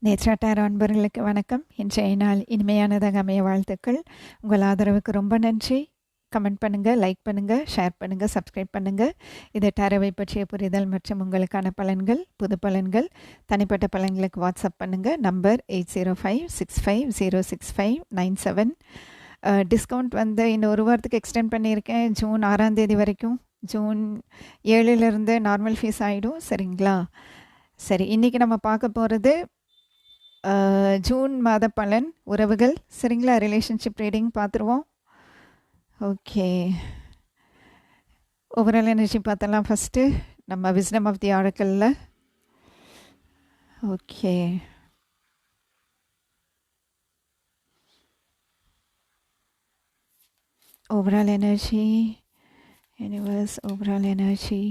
Nethra tarot அன்பர்களுக்கு வணக்கம். இன்றைய நாள் இனிமையானதாக அமைய வாழ்த்துக்கள். உங்கள் ஆதரவுக்கு ரொம்ப நன்றி. கமெண்ட் பண்ணுங்கள், லைக் பண்ணுங்கள், ஷேர் பண்ணுங்கள், சப்ஸ்கிரைப் பண்ணுங்கள். இது டாரோவை பற்றிய புரிதல் மற்றும் உங்களுக்கான பலன்கள், புது பலன்கள், தனிப்பட்ட பலன்களுக்கு வாட்ஸ்அப் பண்ணுங்கள். நம்பர் 8056506597. டிஸ்கவுண்ட் வந்து இன்னும் ஒரு வாரத்துக்கு எக்ஸ்டெண்ட் பண்ணியிருக்கேன். ஜூன் 6ஆம் தேதி வரைக்கும். ஜூன் 7லேருந்து நார்மல் ஃபீஸ் ஆகிடும். சரிங்களா? சரி, இன்றைக்கி நம்ம பார்க்க போகிறது ஜூன் மாத பலன், உறவுகள். சரிங்களா? ரிலேஷன்ஷிப் ரீடிங் பார்த்துருவோம். ஓகே, ஓவரால் எனர்ஜி பார்த்தலாம். ஃபஸ்ட்டு நம்ம விஸ்டம் ஆஃப் தி ஆரக்கிளில். Okay, overall energy, universe, overall energy.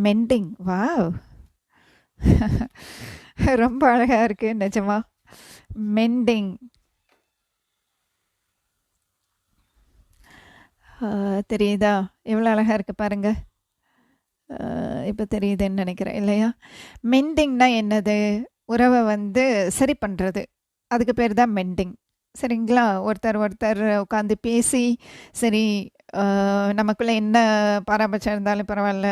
Mending, wow, ரொம்ப அழகாக இருக்குது நிஜமா. மெண்டிங், தெரியுதா? எவ்வளோ அழகாக இருக்குது பாருங்கள். இப்போ தெரியுதுன்னு நினைக்கிறேன் இல்லையா? மெண்டிங்னா என்னது? உறவை வந்து சரி பண்ணுறது, அதுக்கு பேர் தான் மெண்டிங். சரிங்களா? ஒருத்தர் உட்காந்து பேசி, சரி நமக்குள்ளே என்ன பாராபட்சம் இருந்தாலும் பரவாயில்ல.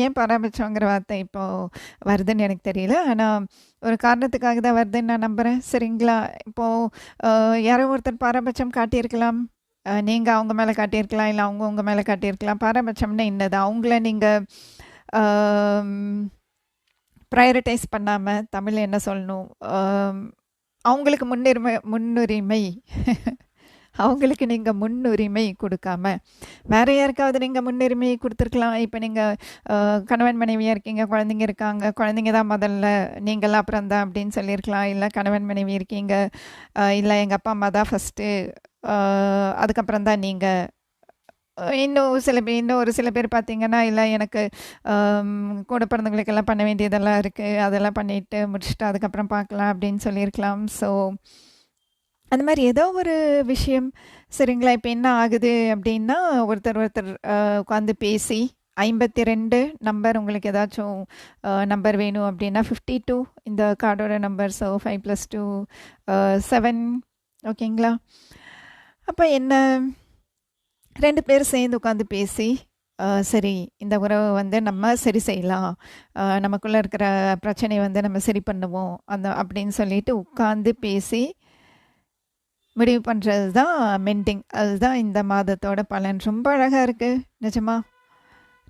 ஏன் பாராபட்சங்கிற வார்த்தை இப்போது வருதுன்னு எனக்கு தெரியல. ஆனால் ஒரு காரணத்துக்காக தான் வருதுன்னு நான் நம்புகிறேன். சரிங்களா? இப்போது யாரோ ஒருத்தர் பாராபட்சம் காட்டியிருக்கலாம். நீங்கள் அவங்க மேலே காட்டியிருக்கலாம், இல்லை அவங்க உங்கள் மேலே காட்டியிருக்கலாம். பாராபட்சம்னா என்னது? அவங்கள நீங்கள் ப்ரையாரிட்டைஸ் பண்ணாமல், தமிழில் என்ன சொல்லணும், அவங்களுக்கு முன்னுரிமை அவங்களுக்கு நீங்கள் முன்னுரிமை கொடுக்காம வேறு யாருக்காவது நீங்கள் முன்னுரிமை கொடுத்துருக்கலாம். இப்போ நீங்கள் கணவன் மனைவியாக இருக்கீங்க, குழந்தைங்க இருக்காங்க, குழந்தைங்க தான் முதல்ல, நீங்கள் அப்புறம் தான் அப்படின்னு சொல்லியிருக்கலாம். இல்லை கணவன் மனைவி இருக்கீங்க, இல்லை எங்கள் அப்பா அம்மா தான் ஃபஸ்ட்டு, அதுக்கப்புறம் தான் நீங்கள். இன்னும் ஒரு சில பேர் பார்த்தீங்கன்னா, இல்லை எனக்கு கூட பிறந்தவங்களுக்கெல்லாம் பண்ண வேண்டியதெல்லாம் இருக்குது, அதெல்லாம் பண்ணிவிட்டு முடிச்சுட்டு அதுக்கப்புறம் பார்க்கலாம் அப்படின்னு சொல்லியிருக்கலாம். ஸோ அந்த மாதிரி ஏதோ ஒரு விஷயம். சரிங்களா? இப்போ என்ன ஆகுது அப்படின்னா, ஒருத்தர் உட்காந்து பேசி 52 நம்பர், உங்களுக்கு ஏதாச்சும் நம்பர் வேணும் அப்படின்னா 52 இந்த கார்டோட நம்பர். ஸோ 5 + 2 7. ஓகேங்களா? அப்போ என்ன, 2 பேர் சேர்ந்து உட்காந்து பேசி, சரி இந்த உறவை வந்து நம்ம சரி செய்யலாம், நமக்குள்ளே இருக்கிற பிரச்சனையை வந்து நம்ம சரி பண்ணுவோம் அப்படின்னு சொல்லிட்டு உட்காந்து பேசி முடிவு பண்ணுறது தான் மெண்டிங். அதுதான் இந்த மாதத்தோட பலன். ரொம்ப அழகாக இருக்குது நிஜமா.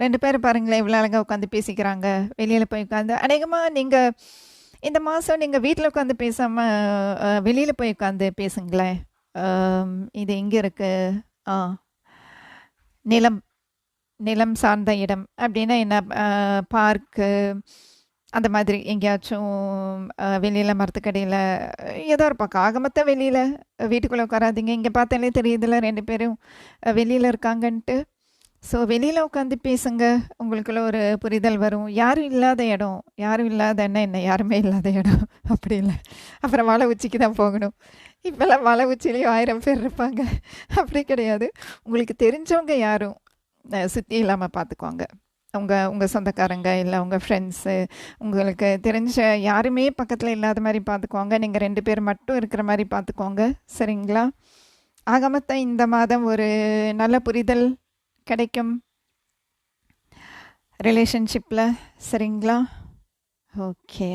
2 பேர் பாருங்களேன், இவ்வளோ அழகாக உட்காந்து பேசிக்கிறாங்க. வெளியில் போய் உட்காந்து, அநேகமாக நீங்கள் இந்த மாதம் நீங்கள் வீட்டில் உட்காந்து பேசாமல் வெளியில் போய் உட்காந்து பேசுங்களேன். இது எங்கே இருக்குது? நிலம் சார்ந்த இடம் அப்படின்னா என்ன? பார்க்கு, அந்த மாதிரி எங்கேயாச்சும் வெளியில் மரத்துக்கடையில் ஏதோ ஒரு பக்கம். ஆக மொத்தம் வெளியில், வீட்டுக்குள்ளே உட்காராதீங்க. இங்கே பார்த்தாலே தெரியுதுல்ல 2 பேரும் வெளியில் இருக்காங்கன்ட்டு. ஸோ வெளியில் உட்காந்து பேசுங்க, உங்களுக்குள்ள ஒரு புரிதல் வரும். யாரும் இல்லாத இடம், யாரும் இல்லாதன்னா என்ன, யாருமே இல்லாத இடம் அப்படி இல்லை. அப்புறம் மலை உச்சிக்கு தான் போகணும். இப்போல்லாம் மலை உச்சிலையும் 1000 பேர் இருப்பாங்க. அப்படி கிடையாது. உங்களுக்கு தெரிஞ்சவங்க யாரும் சுற்றி இல்லாமல் பார்த்துக்குவாங்க. உங்கள் சொந்தக்காரங்க, இல்லை உங்கள் ஃப்ரெண்ட்ஸு, உங்களுக்கு தெரிஞ்ச யாருமே பக்கத்தில் இல்லாத மாதிரி பார்த்துக்குவாங்க. நீங்கள் 2 பேர் மட்டும் இருக்கிற மாதிரி பார்த்துக்கோங்க. சரிங்களா? ஆக மொத்தம் இந்த மாதம் ஒரு நல்ல புரிதல் கிடைக்கும் ரிலேஷன்ஷிப்பில். சரிங்களா? ஓகே,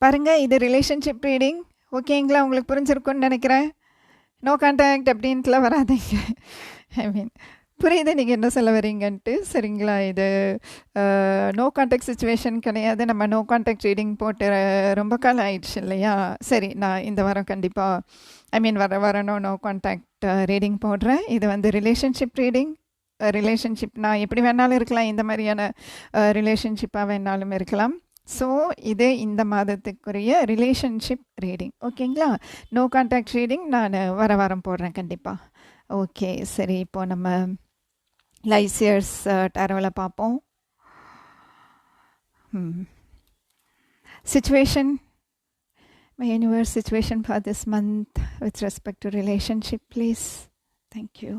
பாருங்கள், இது ரிலேஷன்ஷிப் ரீடிங். ஓகேங்களா? உங்களுக்கு புரிஞ்சிருக்குன்னு நினைக்கிறேன். நோ கான்டாக்ட் அப்படின்ட்டுலாம் வராதிங்க. ஐ மீன், புரியுது நீங்கள் என்ன சொல்ல வரீங்கன்ட்டு. சரிங்களா? இது நோ கான்டாக்ட் சுச்சுவேஷன் கிடையாது. நம்ம நோ கான்டாக்ட் ரீடிங் போட்டு ரொம்ப காலம் ஆயிடுச்சு இல்லையா? சரி, நான் இந்த வாரம் கண்டிப்பாக, ஐ மீன் வரணும், நோ கான்டாக்ட் ரீடிங் போடுறேன். இது வந்து ரிலேஷன்ஷிப் ரீடிங். ரிலேஷன்ஷிப்னா எப்படி வேணாலும் இருக்கலாம், இந்த மாதிரியான ரிலேஷன்ஷிப்பாக வேணாலும் இருக்கலாம். ஸோ இது இந்த மாதத்துக்குரிய ரிலேஷன்ஷிப் ரீடிங். ஓகேங்களா? நோ கான்டாக்ட் ரீடிங் நான் வாரம் போடுறேன் கண்டிப்பாக. ஓகே, சரி, இப்போது நம்ம லைசியர்ஸ் டாரோவில் பார்ப்போம். Situation My universe situation for this month with respect to relationship, please. Thank you.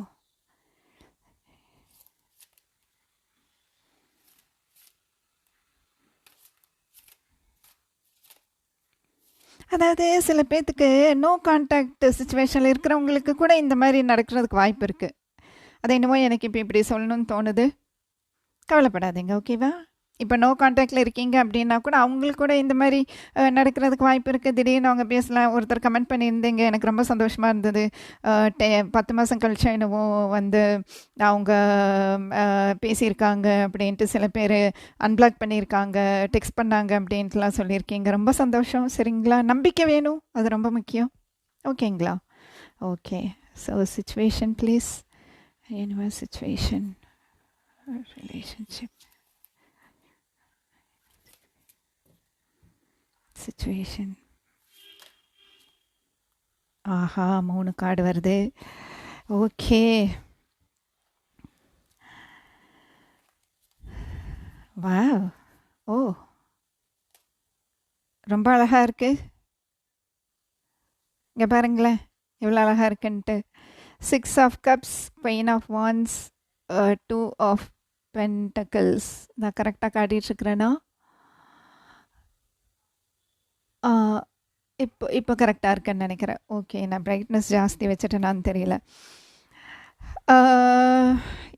அதாவது சில பேர்த்துக்கு நோ கான்டாக்ட் சுச்சுவேஷனில் இருக்கிறவங்களுக்கு கூட இந்த மாதிரி நடக்கிறதுக்கு வாய்ப்பு இருக்குது. அது என்னமோ எனக்கு இப்போ இப்படி சொல்லணும்னு தோணுது. கவலைப்படாதீங்க, ஓகேவா? இப்போ நோ கான்டாக்டில் இருக்கீங்க அப்படின்னா கூட அவங்களுக்கு கூட இந்த மாதிரி நடக்கிறதுக்கு வாய்ப்பு இருக்குது. திடீர்னு அவங்க பேசலாம். ஒருத்தர் கமெண்ட் பண்ணியிருந்தீங்க, எனக்கு ரொம்ப சந்தோஷமாக இருந்தது. 10 மாதம் கழிச்சு என்னவோ வந்து அவங்க பேசியிருக்காங்க அப்படின்ட்டு சில பேர் அன்பிளாக் பண்ணியிருக்காங்க, டெக்ஸ்ட் பண்ணாங்க அப்படின்ட்டுலாம் சொல்லியிருக்கீங்க. ரொம்ப சந்தோஷம். சரிங்களா? நம்பிக்கை வேணும், அது ரொம்ப முக்கியம். ஓகேங்களா? Okay. So situation please. Universe situation relationship situation. ஆஹா, 3 கார்டு வருது. ஓகே, வாவ், ஓ ரொம்ப அழகாக இருக்கு. இங்கே பாருங்களேன் எவ்வளோ அழகாக இருக்குன்ட்டு. 6 of cups, queen of wands, 2 of pentacles. நான் கரெக்டாக காட்டிகிட்ருக்கிறேன்னா? இப்போ கரெக்டாக இருக்குன்னு நினைக்கிறேன். ஓகே, நான் பிரைட்னஸ் ஜாஸ்தி வச்சுட்டேனான்னு தெரியல.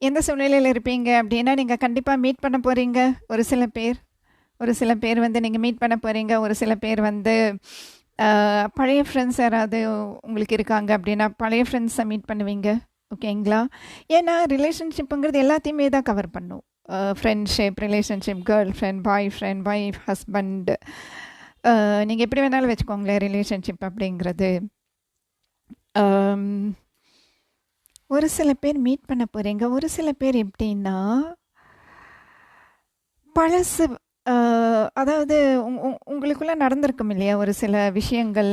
எந்த சூழ்நிலையில் இருப்பீங்க அப்படின்னா, நீங்கள் கண்டிப்பாக மீட் பண்ண போகிறீங்க. ஒரு சில பேர் வந்து நீங்கள் மீட் பண்ண போகிறீங்க. ஒரு சில பேர் வந்து பழைய ஃப்ரெண்ட்ஸ் யாராவது உங்களுக்கு இருக்காங்க அப்படின்னா பழைய ஃப்ரெண்ட்ஸை மீட் பண்ணுவீங்க. ஓகேங்களா? ஏன்னா ரிலேஷன்ஷிப்புங்கிறது எல்லாத்தையுமே தான் கவர் பண்ணும். ஃப்ரெண்ட்ஷிப், ரிலேஷன்ஷிப், கேர்ள் ஃப்ரெண்ட், பாய் ஃப்ரெண்ட், ஒய்ஃப், ஹஸ்பண்ட், நீங்கள் எப்படி வேணாலும் வச்சுக்கோங்களேன். ரிலேஷன்ஷிப் அப்படிங்கிறது ஒரு சில பேர் மீட் பண்ண போகிறீங்க. ஒரு சில பேர் எப்படின்னா பழசு, அதாவது உங்களுக்குள்ளே நடந்திருக்கும் இல்லையா, ஒரு சில விஷயங்கள்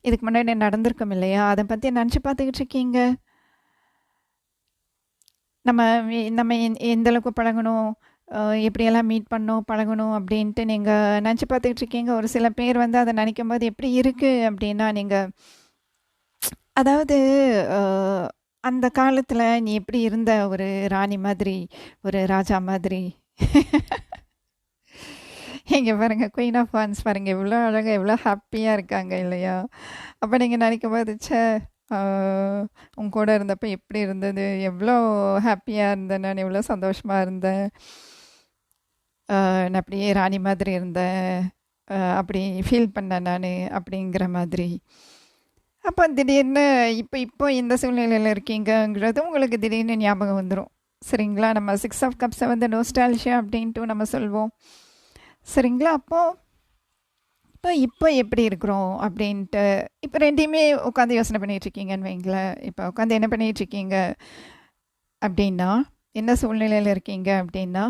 இதுக்கு முன்னாடி நடந்திருக்கும் இல்லையா, அதை பற்றி நினச்சி பார்த்துக்கிட்டு இருக்கீங்க. நம்ம நம்ம எந்த அளவுக்கு பழகணும், எப்படியெல்லாம் மீட் பண்ணணும், பழகணும் அப்படின்ட்டு நீங்கள் நினச்சி பார்த்துக்கிட்டு இருக்கீங்க. ஒரு சில பேர் வந்து அதை நினைக்கும் போது எப்படி இருக்குது அப்படின்னா, நீங்கள் அதாவது அந்த காலத்தில் நீ எப்படி இருந்த, ஒரு ராணி மாதிரி, ஒரு ராஜா மாதிரி. இங்கே பாருங்கள், குயின் ஆஃப் வான்ஸ் பாருங்கள், எவ்வளோ அழகாக எவ்வளோ ஹாப்பியாக இருக்காங்க இல்லையா? அப்போ நீங்கள் நினைக்கும் போது, உங்க கூட இருந்தப்போ எப்படி இருந்தது, எவ்வளோ ஹாப்பியாக இருந்தேன், நான் எவ்வளோ சந்தோஷமாக இருந்தேன், நான் அப்படியே ராணி மாதிரி இருந்தேன், அப்படி ஃபீல் பண்ணேன் நான் அப்படிங்கிற மாதிரி. அப்போ திடீர்னு இப்போ இந்த சூழ்நிலையில் இருக்கீங்கங்கிறது உங்களுக்கு திடீர்னு ஞாபகம் வந்துடும். சரிங்களா? நம்ம 6 ஆஃப் கப்ஸை வந்து நோஸ்டால்ஜியா அப்படின்ட்டு நம்ம சொல்வோம். சரிங்களா? இப்போ எப்படி இருக்கிறோம் அப்படின்ட்டு இப்போ ரெண்டையுமே உட்காந்து யோசனை பண்ணிகிட்ருக்கீங்கன்னு வைங்களேன். இப்போ உட்காந்து என்ன பண்ணிகிட்ருக்கீங்க அப்படின்னா, என்ன சூழ்நிலையில் இருக்கீங்க அப்படின்னா,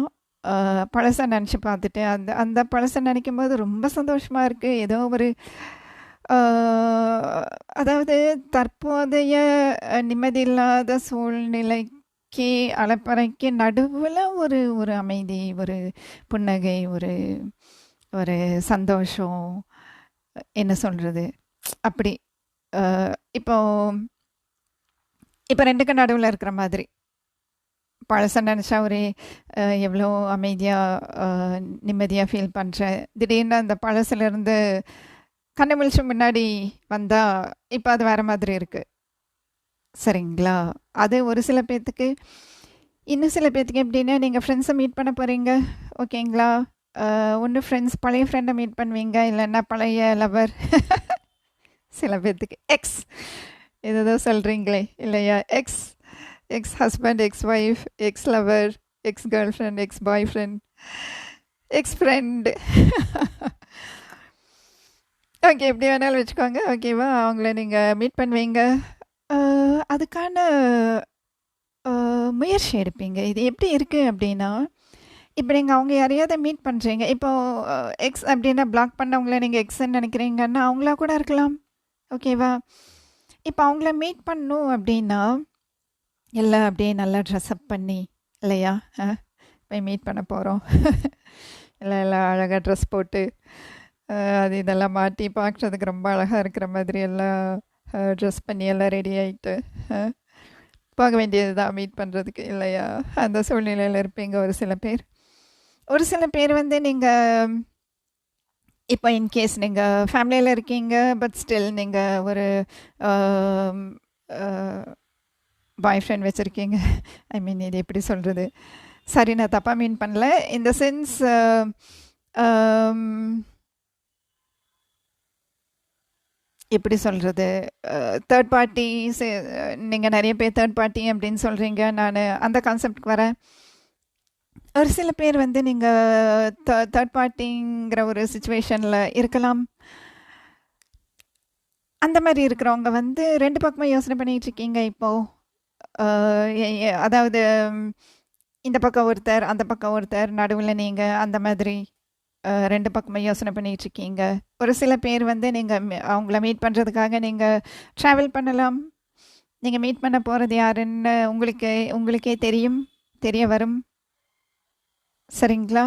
பழசை நினச்சி பார்த்துட்டு அந்த பழசை நினைக்கும் போது ரொம்ப சந்தோஷமாக இருக்குது. ஏதோ ஒரு அதாவது தற்போதைய நிம்மதியில்லாத சூழ்நிலைக்கு அலப்பறைக்கு நடுவில் ஒரு அமைதி, ஒரு புன்னகை, ஒரு சந்தோஷம், என்ன சொல்கிறது, அப்படி இப்போ 2க்கு நடுவில் இருக்கிற மாதிரி. பழசை நினச்சா ஒரே எவ்வளோ அமைதியாக நிம்மதியாக ஃபீல் பண்ணுறேன். திடீர்னு அந்த பழசுலேருந்து கண்ணை முழிச்சு முன்னாடி வந்தால் இப்போ அது வேறு மாதிரி இருக்குது. சரிங்களா? அது ஒரு சில பேர்த்துக்கு. இன்னும் சில பேர்த்துக்கு எப்படின்னா, நீங்கள் ஃப்ரெண்ட்ஸை மீட் பண்ண போகிறீங்க. ஓகேங்களா? ஒன்று ஃப்ரெண்ட்ஸ், பழைய ஃப்ரெண்டை மீட் பண்ணுவீங்க, இல்லைன்னா பழைய லவர். சில பேர்த்துக்கு எக்ஸ் ஏதோ சொல்கிறீங்களே இல்லையா, ex husband, ex wife, ex lover, ex girlfriend, ex boyfriend, ex friend. Okay, எப்படி வேணாலும் வச்சுக்கோங்க. ஓகேவா? அவங்கள நீங்கள் மீட் பண்ணுவீங்க. அதுக்கான முயற்சி எடுப்பீங்க. இது எப்படி இருக்குது அப்படின்னா, இப்போ நீங்கள் அவங்க யாரையாவது மீட் பண்ணுறீங்க. இப்போது எக்ஸ் அப்படின்னா பிளாக் பண்ணவங்கள நீங்கள் எக்ஸ்ன்னு நினைக்கிறீங்கன்னா அவங்களா கூட இருக்கலாம். ஓகேவா? இப்போ அவங்கள மீட் பண்ணணும் அப்படின்னா எல்லாம் அப்படியே நல்லா ட்ரெஸ்அப் பண்ணி இல்லையா போய் மீட் பண்ண போகிறோம். எல்லாம் அழகாக ட்ரெஸ் போட்டு அது இதெல்லாம் மாட்டி பார்க்குறதுக்கு ரொம்ப அழகாக இருக்கிற மாதிரி எல்லாம் ட்ரெஸ் பண்ணி எல்லாம் ரெடி ஆகிட்டு போக வேண்டியது தான் மீட் பண்ணுறதுக்கு இல்லையா? அந்த சூழ்நிலையில் இருப்பீங்க ஒரு சில பேர். ஒரு சில பேர் வந்து நீங்கள் இப்போ இன்கேஸ் நீங்கள் ஃபேமிலியில் இருக்கீங்க, பட் ஸ்டில் நீங்கள் ஒரு பாய் ஃப்ரெண்ட் வச்சுருக்கீங்க. ஐ மீன் இது எப்படி சொல்கிறது, சரி நான் தப்பாக மீன் பண்ணல. இந்த சென்ஸ் எப்படி சொல்கிறது, தேர்ட் பார்ட்டி, நீங்கள் நிறைய பேர் தேர்ட் பார்ட்டி அப்படின்னு சொல்கிறீங்க. நான் அந்த கான்செப்டுக்கு வரேன். ஒரு சில பேர் வந்து நீங்கள் தேர்ட் பார்ட்டிங்கிற ஒரு சுச்சுவேஷனில் இருக்கலாம். அந்த மாதிரி இருக்கிறவங்க வந்து ரெண்டு பக்கமும் யோசனை பண்ணிகிட்டு இருக்கீங்க இப்போது. அதாவது இந்த பக்கம் ஒருத்தர், அந்த பக்கம் ஒருத்தர், நடுவில் நீங்கள், அந்த மாதிரி ரெண்டு பக்கமும் யோசனை பண்ணிகிட்டு இருக்கீங்க. ஒரு சில பேர் வந்து நீங்கள் அவங்கள மீட் பண்ணுறதுக்காக நீங்கள் ட்ராவல் பண்ணலாம். நீங்கள் மீட் பண்ண போகிறது யாருன்னு உங்களுக்கே தெரிய வரும். சரிங்களா?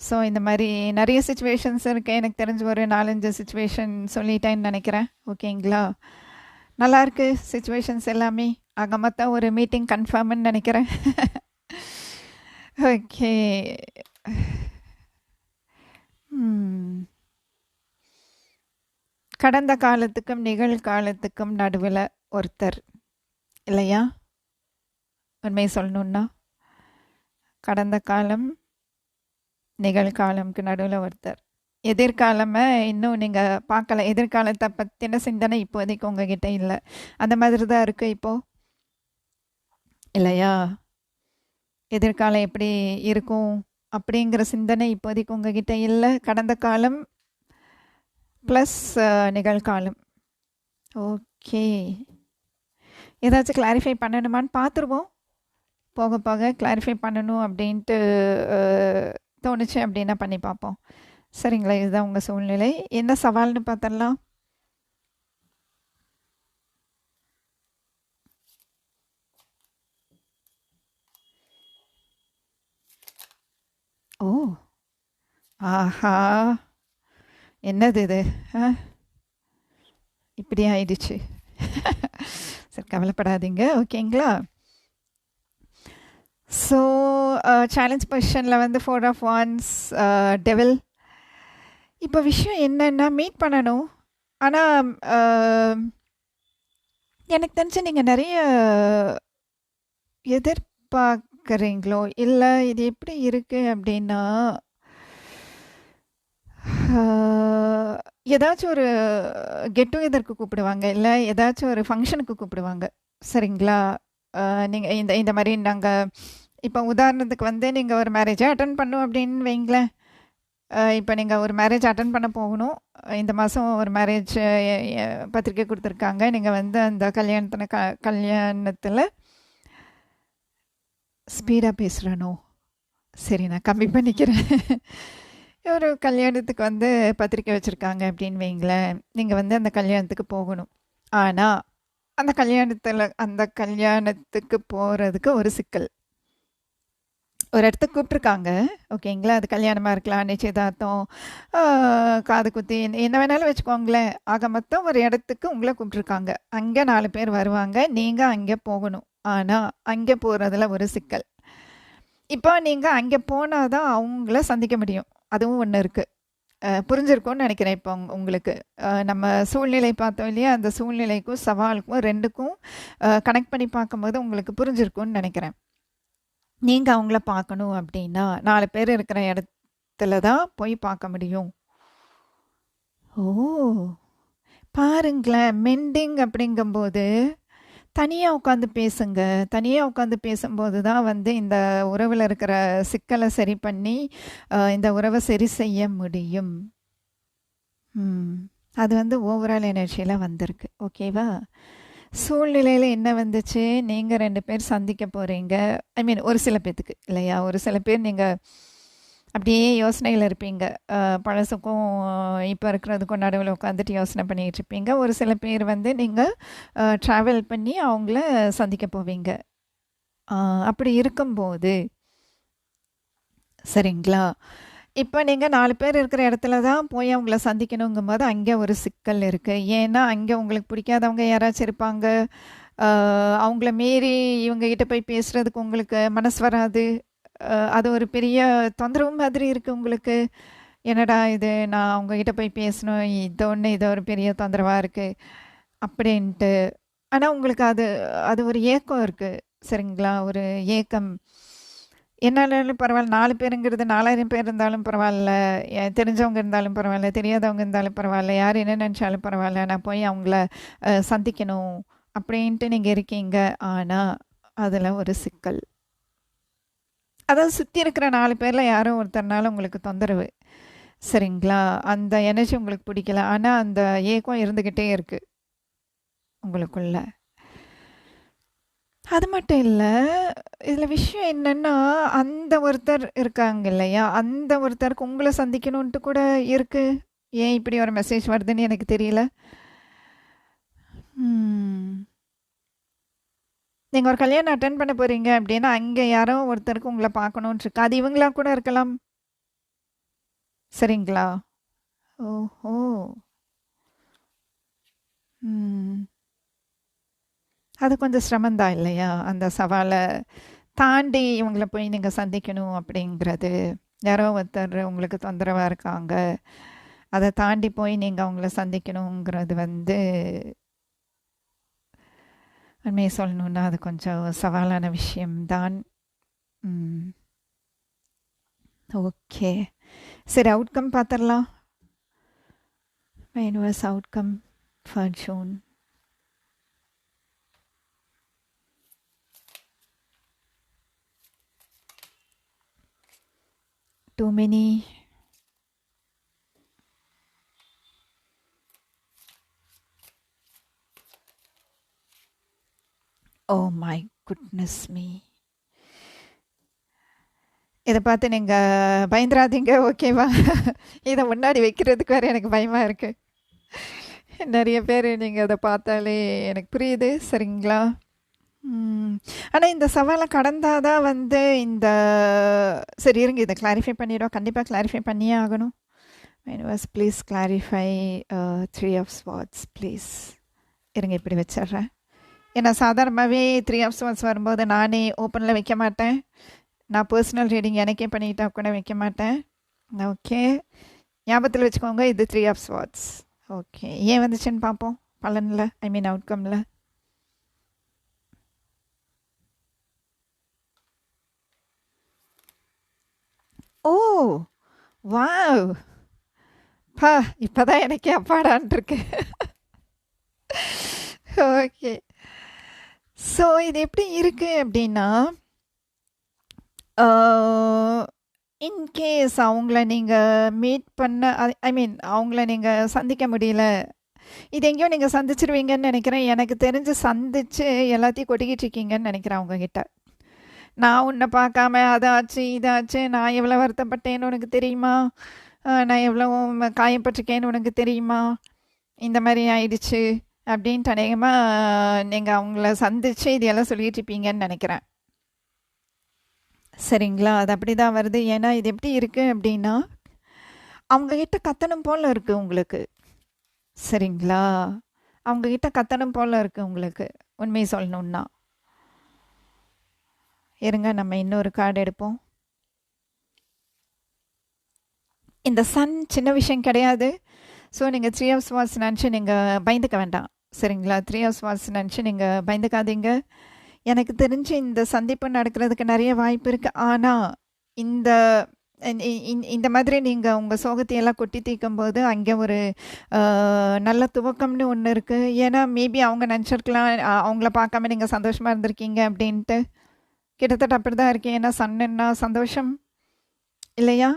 ஸோ இந்த மாதிரி நிறைய சுச்சுவேஷன்ஸ் இருக்குது. எனக்கு தெரிஞ்ச ஒரு 4-5 சுச்சுவேஷன் சொல்லிட்டேன்னு நினைக்கிறேன். ஓகேங்களா? நல்லாயிருக்கு சுச்சுவேஷன்ஸ் எல்லாமே. ஆக மொத்தம் ஒரு மீட்டிங் கன்ஃபார்ம்னு நினைக்கிறேன். ஓகே. கடந்த காலத்துக்கும் நிகழ்காலத்துக்கும் நடுவில் ஒருத்தர் இல்லையா? உண்மையை சொல்லணுன்னா கடந்த காலம் நிகழ்காலம்க்கு நடுவில் ஒருத்தர். எதிர்காலமை இன்னும் நீங்கள் பார்க்கல. எதிர்காலத்தை பற்றின சிந்தனை இப்போதைக்கு உங்ககிட்ட இல்லை. அந்த மாதிரி தான் இருக்குது இப்போது இல்லையா? எதிர்காலம் எப்படி இருக்கும் அப்படிங்கிற சிந்தனை இப்போதைக்கு உங்ககிட்ட இல்லை. கடந்த காலம் ப்ளஸ் நிகழ்காலம். ஓகே. ஏதாச்சும் கிளாரிஃபை பண்ணணுமான்னு பார்த்துருவோம். போக போக கிளாரிஃபை பண்ணணும் அப்படின்ட்டு தோணுச்சு அப்படின்னா பண்ணி பார்ப்போம். சரிங்களா? இதுதான் உங்கள் சூழ்நிலை. என்ன சவால்னு பார்த்துடலாம். ஓ, ஆஹா, என்னது இது? இப்படி ஆயிடுச்சு. சரி, கவலைப்படாதீங்க. ஓகேங்களா? ஸோ சேலஞ்ச் பொசிஷனில் வந்து 4 of Wands, டெவில். இப்போ விஷயம் என்னென்னா மீட் பண்ணணும். ஆனால் எனக்கு தெரிஞ்சு நீங்கள் நிறைய எதிர்பார்க்குறீங்களோ இல்லை இது எப்படி இருக்குது அப்படின்னா, ஏதாச்சும் ஒரு கெட் டுகெதருக்கு கூப்பிடுவாங்க, இல்லை ஏதாச்சும் ஒரு ஃபங்க்ஷனுக்கு கூப்பிடுவாங்க. சரிங்களா? நீங்கள் இந்த மாதிரி நாங்கள் இப்போ உதாரணத்துக்கு வந்து நீங்கள் ஒரு மேரேஜை அட்டன் பண்ணும் அப்படின்னு வைங்களேன். இப்போ நீங்கள் ஒரு மேரேஜ் அட்டன் பண்ண போகணும். இந்த மாதம் ஒரு மேரேஜ் பத்திரிக்கை கொடுத்துருக்காங்க. நீங்கள் வந்து அந்த கல்யாணத்தில் ஸ்பீடாக பேசுகிறனோ, சரி நான் கம்மி பண்ணிக்கிறேன். ஒரு கல்யாணத்துக்கு வந்து பத்திரிக்கை வச்சுருக்காங்க அப்படின்னு வைங்களேன். நீங்கள் வந்து அந்த கல்யாணத்துக்கு போகணும். ஆனால் அந்த கல்யாணத்துக்கு போகிறதுக்கு ஒரு சிக்கல். ஒரு இடத்துக்கு கூப்பிட்ருக்காங்க. ஓகேங்களா? அது கல்யாணமாக இருக்கலாம், நிச்சயதார்த்தம், காது குத்தி, என்ன வேணாலும் வச்சுக்கோங்களேன். ஆக மொத்தம் ஒரு இடத்துக்கு உங்களை கூப்பிட்ருக்காங்க. அங்கே 4 பேர் வருவாங்க. நீங்கள் அங்கே போகணும். ஆனால் அங்கே போகிறதுல ஒரு சிக்கல். இப்போ நீங்கள் அங்கே போனால் தான் அவங்கள சந்திக்க முடியும். அதுவும் ஒன்று இருக்குது. புரிஞ்சிருக்கும்னு நினைக்கிறேன். இப்போ உங்களுக்கு நம்ம சூழ்நிலை பார்த்தோம் இல்லையா? அந்த சூழ்நிலைக்கும் சவாலுக்கும் ரெண்டுக்கும் கனெக்ட் பண்ணி பார்க்கும்போது உங்களுக்கு புரிஞ்சிருக்கும்னு நினைக்கிறேன். நீங்கள் அவங்கள பார்க்கணும் அப்படின்னா 4 பேர் இருக்கிற இடத்துல தான் போய் பார்க்க முடியும். ஓ, பாருங்களேன். மெண்டிங் அப்படிங்கும்போது தனியாக உட்காந்து பேசுங்க. தனியாக உட்காந்து பேசும்போது தான் வந்து இந்த உறவில் இருக்கிற சிக்கலை சரி பண்ணி இந்த உறவை சரி செய்ய முடியும். அது வந்து ஓவரால் எனர்ஜியில் வந்திருக்கு. ஓகேவா? சூழ்நிலையில் என்ன வந்துச்சு, நீங்கள் 2 பேர் சந்திக்க போகிறீங்க. ஐ மீன் ஒரு சில பேர்த்துக்கு இல்லையா? ஒரு சில பேர் நீங்கள் அப்படியே யோசனையில் இருப்பீங்க. பழசுக்கும் இப்போ இருக்கிறதுக்கும் நடுவில் உட்காந்துட்டு யோசனை பண்ணிகிட்டு இருப்பீங்க. ஒரு சில பேர் வந்து நீங்கள் ட்ராவல் பண்ணி அவங்கள சந்திக்க போவீங்க. அப்படி இருக்கும்போது சரிங்களா, இப்போ நீங்க 4 பேர் இருக்கிற இடத்துல தான் போய் அவங்கள சந்திக்கணுங்கும்போது, அங்கே ஒரு சிக்கல் இருக்கு. ஏன்னா, அங்கே உங்களுக்கு பிடிக்காதவங்க யாராச்சும் இருப்பாங்க. அ அவங்கள மீறி இவங்க கிட்ட போய் பேசுறதுக்கு உங்களுக்கு மனசு வராது. அது ஒரு பெரிய தொந்தரவு மாதிரி இருக்கு உங்களுக்கு. என்னடா இது! நான் அவங்க கிட்ட போய் பேசணும். இது ஒரு பெரிய தொந்தரவா இருக்கு. அப்படின்ட்டு. ஆனா உங்களுக்கு அது அது ஒரு ஏக்கம் இருக்கு. சரிங்களா? ஒரு ஏக்கம். என்னாலும் பரவாயில்ல. 4 பேருங்கிறது 4000 பேர் இருந்தாலும் பரவாயில்ல. தெரிஞ்சவங்க இருந்தாலும் பரவாயில்ல. தெரியாதவங்க இருந்தாலும் பரவாயில்ல. யார் என்ன நெனச்சாலும் பரவாயில்ல. நான் போய் அவங்கள சந்திக்கணும். அப்படின்ட்டு நீங்க இருக்கீங்க. ஆனா, அதுல ஒரு சிக்கல். அதாவது சுத்தி இருக்கிற 4 பேர்ல யாரோ ஒருத்தர்னால உங்களுக்கு தொந்தரவு. சரிங்களா? அந்த எனர்ஜி உங்களுக்கு பிடிக்கல. ஆனா, அந்த ஏக்கம் இருந்துகிட்டே இருக்கு உங்களுக்குள்ள. அது மட்டும் இல்ல. இதுல விஷயம் என்னன்னா, அந்த ஒருத்தர் இருக்காங்க இல்லையா? அந்த ஒருத்தருக்கு உங்கள சந்திக்கணுன்ட்டு கூட இருக்கு. ஏன் இப்படி ஒரு மெசேஜ் வருதுன்னு எனக்கு தெரியல. ம். நீங்க ஒரு கல்யாணம் அட்டெண்ட் பண்ண போறீங்க அப்படின்னா, அங்க யாரோ ஒருத்தருக்கு உங்கள பார்க்கணுன்ட்டு இருக்கு. அது இவங்களா கூட இருக்கலாம். சரிங்களா? ஓஹோ! ம். அது கொஞ்சம் சிரமம் தான் இல்லையா? அந்த சவால தாண்டி இவங்கள போய் நீங்க சந்திக்கணும் அப்படிங்கிறது. யாரோ ஒருத்தர் உங்களுக்கு தொந்தரவா இருக்காங்க. அத தாண்டி போய் நீங்க அவங்கள சந்திக்கணுங்கிறது வந்து, உண்மைய சொல்லணும்னா அது கொஞ்சம் சவாலான விஷயம் தான். ம். ஓகே. சரி, அவுட்கம் பார்த்துரலாம். Universe outcome for June. Too many. Oh my goodness me. இத பார்த்து நீங்க பயந்துராதீங்க, ஓகேவா? இத முன்னாடி வைக்கிறதுக்கு வேற எனக்கு பயமா இருக்கு. நெறைய பேரு நீங்க அத பார்த்தாலே எனக்கு புரியுது. சரிங்களா? ம். ஆனா இந்த சவால கடந்தா தான் வந்து இந்த சரி இருங்க, இத கிளாரிஃபை பண்ணிடுவோம். கண்டிப்பா கிளாரிஃபை பண்ணியே ஆகணும். Universe please clarify 3 of swords please. இருங்க இப்படி வச்சிடுறேன். ஏன்னா சாதாரணமாகவே 3 ஆஃப் ஸ்வார்ட்ஸ் வரும்போது நானே ஓப்பனில் வைக்க மாட்டேன். நான் பர்சனல் ரீடிங் எனக்கே பண்ணிட்டா கூட வைக்க மாட்டேன். ஓகே, ஞாபகத்தில் வச்சுக்கோங்க, இது 3 ஆஃப் ஸ்வார்ட்ஸ். ஓகே, ஏன் வந்துச்சுன்னு பார்ப்போம் பலனில், ஐ மீன் அவுட்கமில். ஓ வாவ், பா இப்போதான் எனக்கே அப்பாடான் இருக்கு. ஓகே, ஸோ இது எப்படி இருக்கு அப்படின்னா, இன்கேஸ் அவங்கள நீங்கள் மீட் பண்ண, ஐ மீன் அவங்கள நீங்கள் சந்திக்க முடியல, இது எங்கேயோ நீங்கள் சந்திச்சிருவீங்கன்னு நினைக்கிறேன். எனக்கு தெரிஞ்சு சந்திச்சு எல்லாத்தையும் கொட்டிக்கிட்டு இருக்கீங்கன்னு நினைக்கிறேன் அவங்கக்கிட்ட. நான் உன்னை பார்க்காம அதாச்சு இதாச்சு, நான் எவ்வளோ வருத்தப்பட்டேன்னு உனக்கு தெரியுமா, நான் எவ்வளோ காயப்பட்டிருக்கேன்னு உனக்கு தெரியுமா, இந்த மாதிரி ஆயிடுச்சு அப்படின்ட்டு அநேகமாக நீங்கள் அவங்கள சந்திச்சு இதெல்லாம் சொல்லிட்டு இருப்பீங்கன்னு நினைக்கிறேன். சரிங்களா? அது அப்படி தான் வருது. ஏன்னா இது எப்படி இருக்குது அப்படின்னா, அவங்கக்கிட்ட கத்தணும் போல் இருக்குது உங்களுக்கு. சரிங்களா? அவங்கக்கிட்ட கத்தணும் போல் இருக்குது உங்களுக்கு, உண்மையை சொல்லணுன்னா. இருங்க, நம்ம இன்னொரு கார்டு எடுப்போம். இந்த சன் சின்ன விஷயம் கிடையாது. ஸோ நீங்கள் 3 ஆஃப் ஸ்வார்ட்ஸ் நினச்சி நீங்கள் பயந்துக்க வேண்டாம். சரிங்களா? 3 ஆஃப் ஸ்வார்ட்ஸ் நினச்சி நீங்கள் பயந்துக்காதீங்க. எனக்கு தெரிஞ்சு இந்த சந்திப்பு நடக்கிறதுக்கு நிறைய வாய்ப்பு இருக்குது. ஆனால் இந்த இந்த மாதிரி நீங்கள் உங்கள் சோகத்தையெல்லாம் கொட்டி தீர்க்கும்போது அங்கே ஒரு நல்ல துவக்கம்னு ஒன்று இருக்குது. ஏன்னா மேபி அவங்க நினச்சிருக்கலாம் அவங்கள பார்க்காம நீங்கள் சந்தோஷமாக இருந்திருக்கீங்க அப்படின்ட்டு. கிட்டத்தட்ட அப்படி தான் இருக்கேன். ஏன்னா சன்னுன்னா சந்தோஷம் இல்லையா?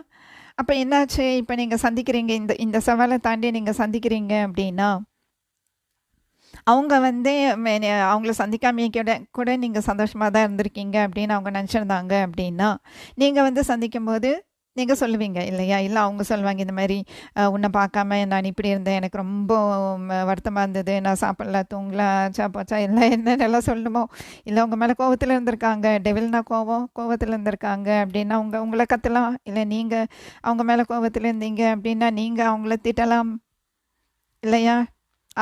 அப்போ என்னாச்சு, இப்போ நீங்கள் சந்திக்கிறீங்க, இந்த இந்த சவாலை தாண்டி நீங்கள் சந்திக்கிறீங்க அப்படின்னா, அவங்க வந்து அவங்கள சந்திக்காமையே கூட கூட நீங்கள் சந்தோஷமாக தான் இருந்திருக்கீங்க அப்படின்னு அவங்க நினச்சிருந்தாங்க அப்படின்னா, நீங்கள் வந்து சந்திக்கும்போது நீங்கள் சொல்லுவீங்க இல்லையா? இல்லை அவங்க சொல்லுவாங்க இந்த மாதிரி உன்னை பார்க்காம நான் இப்படி இருந்தேன், எனக்கு ரொம்ப வருத்தமாக இருந்தது, நான் சாப்பிடல, தூங்கல, ஆச்சா போச்சா எல்லாம் என்னென்னலாம் சொல்லணுமோ. இல்லை உங்கள் மேலே கோவத்தில் இருந்திருக்காங்க, டெவில்னா கோவத்தில் இருந்திருக்காங்க அப்படின்னா உங்களை கத்தலாம். இல்லை நீங்கள் அவங்க மேலே கோவத்தில் இருந்தீங்க அப்படின்னா நீங்கள் அவங்கள திட்டலாம் இல்லையா?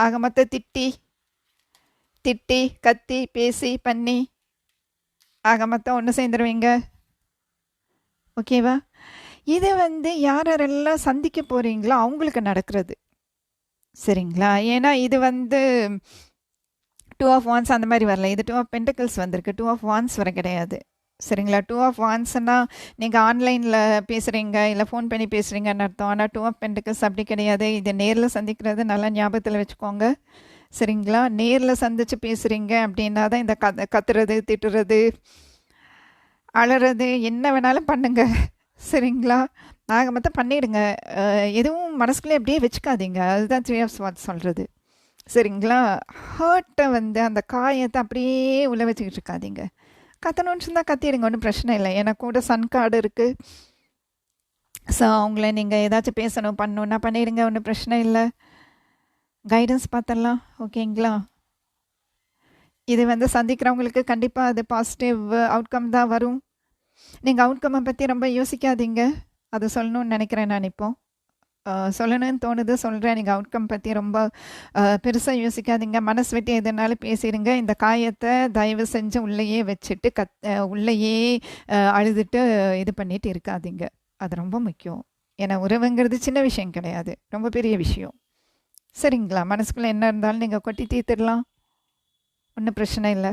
ஆக மொத்த திட்டி கத்தி பேசி பண்ணி ஆக மொத்தம் ஒன்று சேர்ந்துருவீங்க. ஓகேவா? இது யாரெல்லாம் சந்திக்க போகிறீங்களோ அவங்களுக்கு நடக்கிறது. சரிங்களா? ஏன்னா இது 2 ஆஃப் வான்ஸ் அந்த மாதிரி வரல. இது 2 ஆஃப் பென்டக்கிள்ஸ் வந்திருக்கு. 2 ஆஃப் வான்ஸ் வர கிடையாது. சரிங்களா? 2 ஆஃப் வான்ஸ்னா நீங்கள் ஆன்லைனில் பேசுகிறீங்க இல்லை ஃபோன் பண்ணி பேசுகிறீங்கன்னு அர்த்தம். ஆனால் 2 ஆஃப் பென்டக்கிள்ஸ் அப்படி கிடையாது. இது நேரில் சந்திக்கிறது நல்லா ஞாபகத்தில் வச்சுக்கோங்க. சரிங்களா? நேரில் சந்தித்து பேசுகிறீங்க அப்படின்னா தான் இந்த கத்துறது, திட்டுறது, அழறது என்ன வேணாலும் பண்ணுங்க. சரிங்களா? ஆக மொத்தம் பண்ணிடுங்க. எதுவும் மனசுக்குள்ளே அப்படியே வச்சுக்காதீங்க. அதுதான் 3 ஆஃப் வான்ஸ் சொல்கிறது. சரிங்களா? ஹர்ட்டை அந்த காயத்தை அப்படியே உள்ள வச்சுக்கிட்டு இருக்காதீங்க. கத்தணும்னு இருந்தால் கத்திடுங்க, ஒன்றும் பிரச்சனை இல்லை. எனக்கு கூட சன் கார்டு இருக்குது. ஸோ அவங்கள நீங்கள் ஏதாச்சும் பேசணும் பண்ணணுன்னா பண்ணிடுங்க, ஒன்றும் பிரச்சனை இல்லை. கைடன்ஸ் பார்த்தலாம். ஓகேங்களா? இது சந்திக்கிறவங்களுக்கு கண்டிப்பாக அது பாசிட்டிவ் அவுட்கம் தான் வரும். நீங்கள் அவுட்கம்மை பற்றி ரொம்ப யோசிக்காதீங்க. அது சொல்லணும்னு நினைக்கிறேன் நான் இப்போ. சொல்லணும்னு தோணுது சொல்கிறேன். நீங்கள் அவுட்கம் பற்றி ரொம்ப பெருசாக யோசிக்காதீங்க. மனசு விட்டு எதுனாலும் பேசிடுங்க. இந்த காயத்தை தயவு செஞ்சு உள்ளேயே வச்சுட்டு உள்ளேயே அழுதுட்டு இது பண்ணிட்டு இருக்காதீங்க. அது ரொம்ப முக்கியம். ஏன்னா உறவுங்கிறது சின்ன விஷயம் கிடையாது, ரொம்ப பெரிய விஷயம். சரிங்களா? மனசுக்குள்ளே என்ன இருந்தாலும் நீங்கள் கொட்டி தீர்த்துடலாம், ஒன்றும் பிரச்சனை இல்லை.